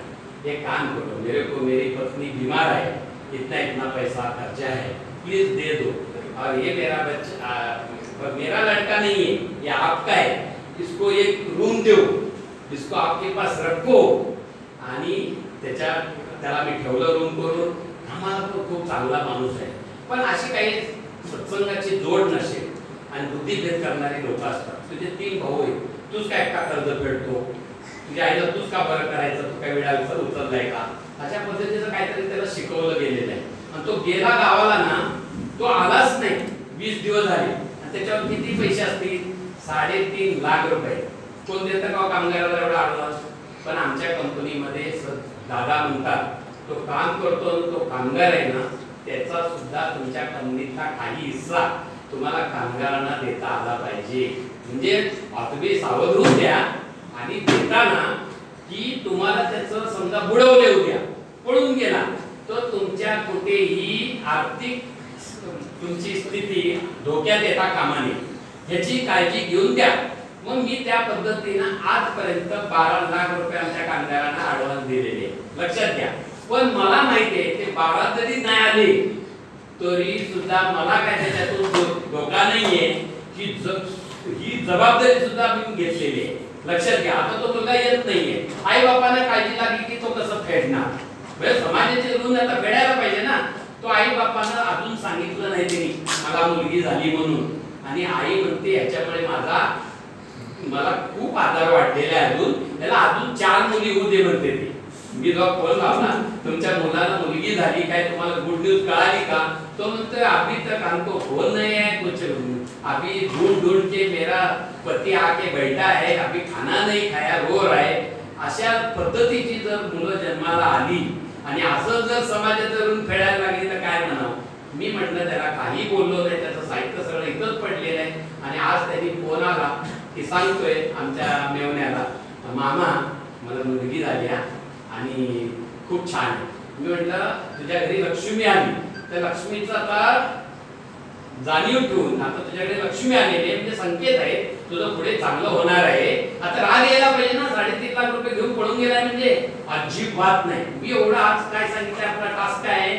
ये काम करो, मेरे को मेरी पत्नी बीमार है, इतना इतना पैसा खर्चा है, प्लीज दे दो, और ये मेरा बच्चा मेरा लड़का नहीं है, ये आपका है, इसको एक रूम दो, इसको आपके पास रखो. आणि त्याला मी ठेवलं रूम करून. आम्हाला तो खूप चांगला माणूस आहे. पण अशी काही सत्संगाची जोड नसेल आणि बुद्धिभेद करणारे लोक असतात. तुझे 3 भाऊ आहेत, तूच काय का कर्ज फेडतो, तुझ्या आईला तूच का बरं करायचं, तू काय वेळा उचललाय का, अशा पद्धतीचं काहीतरी त्याला शिकवलं गेलेलं आहे. आणि तो गेला गावाला ना, तो आलाच नाही. 20 दिवस झाले आणि त्याच्यावर किती पैसे असतील? 3.5 लाख रुपये. कोण देतं का कामगाराला एवढा ॲडव्हान्स? पण आमच्या कंपनीमध्ये दादा म्हणतात तो काम करतो, तो कामगार आहे ना, त्याचा सुद्धा तुमच्या कंपनीतला काही हिस्सा तुम्हाला कामगारांना देता आला पाहिजे. म्हणजे तुम्ही सावध होऊन द्या आणि देताना की तुम्हाला त्याचं समजा बुडवले उद्या, पळून गेला तर तुमच्या कुठेही आर्थिक तुमची स्थिती धोक्यात येता कामा नये, ह्याची काळजी घेऊन द्या. मग मी त्या पद्धतीनं आजपर्यंत 12 लाख रुपये आमच्या कामगारांना ॲडव्हान्स दिलेले. लक्षात घ्या. पण मला माहिती आहे ते 12 जरी नाही आले तरी सुद्धा मला काय त्याच्यातून धोका नाहीये, ही जबाबदारी सुद्धा मी घेतलेली आहे. लक्षात घ्या. आता तो मुलगा येत नाहीये, आई बापांना काळजी लागली की तो कसं फेडणार? म्हणजे समाजाचे ऋण आता फेडायला पाहिजे ना. तो आई बापांना अजून सांगितलं नाही त्यांनी मला मुलगी झाली म्हणून, आणि आई म्हणते ह्याच्यामुळे मला खूप आधार वाटलेला आहे. त्याला अजून 4 मुली होऊ दे म्हणते ती. मी जेव्हा फोन लावला तुमच्या मुलाला मुलगी झाली काय, तुम्हाला गुड न्यूज कळाली का? तो म्हणतोय अभी तक हमको फोन नहीं है, कुछ अभी ढूंढ ढूंढ के मेरा पति आके बैठा है, अभी खाना नहीं खाया, रो रहा है. अशा पद्धतीची जर मुलं जन्माला आली आणि असं जर समाजाचं ऋण फेडायला लागली तर काय म्हणावं? मी म्हटलं त्याला काही बोललो नाही, त्याचं साहित्य सगळं इथंच पडलेलं आहे. आणि आज त्यांनी फोन आला की सांगतोय आमच्या मेवण्याला, मामा मला मुलगी झाली आणि खूप छान आहे. मी म्हटलं तुझ्या घरी लक्ष्मी आली, तर लक्ष्मीचा आता जाणीव ठेवून आता तुझ्याकडे लक्ष्मी आलेली म्हणजे संकेत आहे तुझं पुढे चांगलं होणार आहे. आता राग यायला पाहिजे ना, 3.5 लाख रुपये घेऊन पळून गेलाय म्हणजे अजिबात नाही. मी एवढा आज काय सांगितलं, आपला टास्क आहे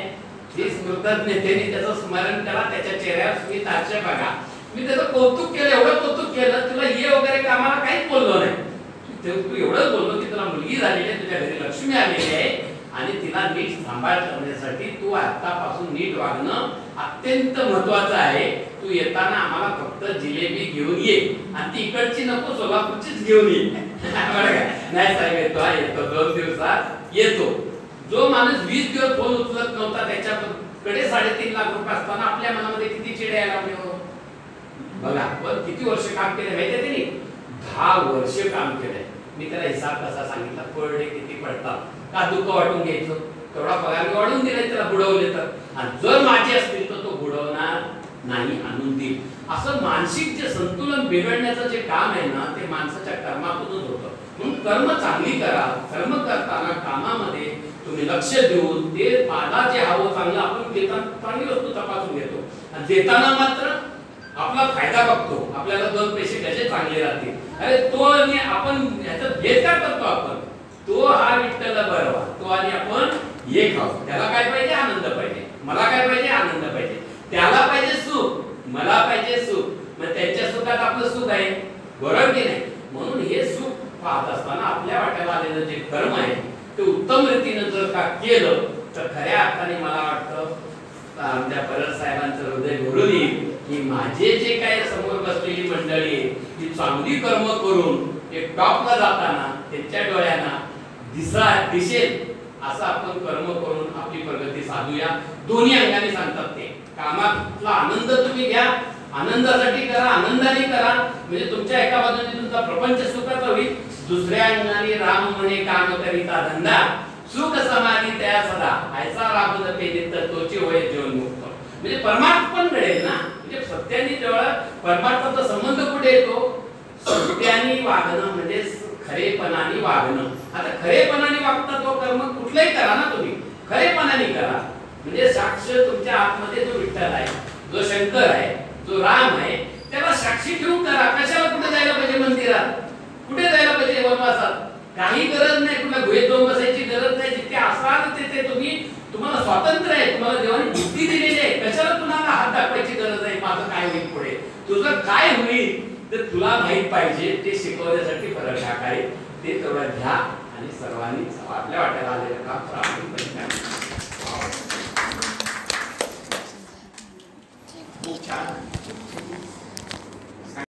ही कृतज्ञतेने त्याचं स्मरण करा, त्याच्या चेहऱ्यावर तुम्ही तारचे बघा. मी त्याचं कौतुक केलं, एवढं कौतुक केलं, तुला ये वगैरे कामाला काहीच बोललो नाही. तू एवढं बोललो की तुला मुलगी झालेली आहे, तुझ्या घरी लक्ष्मी आलेली आहे आणि तिला नीट सांभाळ करण्यासाठी तू आतापासून नीट वागणं अत्यंत महत्वाचं आहे. तू येताना आम्हाला फक्त जिलेबी घेऊन ये आणि ती इकडची नको, सोलापूरचीच घेऊन ये. नाही साहेब येतो 2 दिवसात येतो. जो माणूस 20 दिवस फोन उचलत नव्हता त्याच्याकडे 3.5 लाख रुपये असताना आपल्या मनामध्ये किती चिडे यायला लागले. बघा पण किती वर्ष काम केलं माहितीये त्यांनी, 10 वर्ष काम केलंय. मी त्याला हिसाब कसा सांगितला, पर डे किती पडतात, का दुःख वाटून घ्यायचं, तेवढा पगार मी वाढून दिलाय त्याला बुडवले तर, आणि जर माझे असतील तर तो बुडवणार नाही, आणून देईल. असं मानसिक जे संतुलन बिघडण्याचं जे काम आहे ना ते माणसाच्या कर्मातूनच होतं. म्हणून कर्म चांगली करा. कर्म करताना कामामध्ये तुम्ही लक्ष देऊन ते मला जे हवं चांगलं आपण घेताना चांगली वस्तू तपासून घेतो आणि देताना मात्र आपला फायदा बघतो, आपल्याला 2 पैसे कसे चांगले राहतील. अरे तो आणि आपण ह्याचा भेद काय करतो आपण, तो हा विठ्ठल बरवा, तो आणि आपण एक आहोत. त्याला काय पाहिजे, आनंद पाहिजे. मला काय पाहिजे, आनंद पाहिजे. त्याला पाहिजे सुख, मला पाहिजे सुख. मग त्यांच्या सुखात आपलं सुख आहे, बरोबर की नाही. म्हणून हे सुख पाहत असताना आपल्या वाट्याला आलेलं जे कर्म आहे ते उत्तम रीतीने जर का केलं तर खऱ्या अर्थाने मला वाटतं आमच्या परत साहेबांचं हृदय भरून येईल की माझे जे काही समोर बसलेली मंडळी आहे ती चांगली कर्म करून एक टॉपला जाताना त्यांच्या डोळ्यांना दिसेल असं आपण कर्म करून आपली प्रगती साधूया. दोन्ही अंगाने सांगतात ते. कामातला आनंद तुम्ही घ्या, आनंदासाठी करा, आनंदाने करा, म्हणजे तुमच्या एका बाजूने तुमचा प्रपंच सुखाचा होईल, दुसऱ्या अंगाने राम म्हणे काम करिता धंदा सुख समाधी त्या सदा ऐसा राबून पेले तर तोचे होय जीवनमुक्त. म्हणजे परमात्मा पण घडेल ना. म्हणजे सत्याने जेव्हा परमात्माचा संबंध कुठे येतो, सत्याने वागणं म्हणजे खरेपणाने वागणं. आता खरेपणाने वागता तो कर्म कुठलाही करा ना तुम्ही, खरेपणाने करा. म्हणजे साक्ष तुमच्या आतमध्ये जो विठ्ठल आहे, जो शंकर आहे, जो राम आहे, त्याला साक्षी ठेवून करा. कशाला कुठे जायला पाहिजे मंदिरात, कुठे जायला पाहिजे वनवासात, काही गरज नाही. कुठल्या गुहेत जाऊन बसायची गरज नाही. जिथे असाल तिथे तुम्हाला स्वातंत्र्य आहे, तुम्हाला देवाने बुद्धी दिलेली आहे. कशाला तुम्हाला हात दाखवायची गरज आहे, माझं काय होईल पुढे, तुझं काय होईल तर तुला माहित पाहिजे. ते शिकवण्यासाठी फरक आहे ते तेवढं घ्या आणि सर्वांनी आपल्या वाट्याला आलेलं काम प्रामाणिकपणे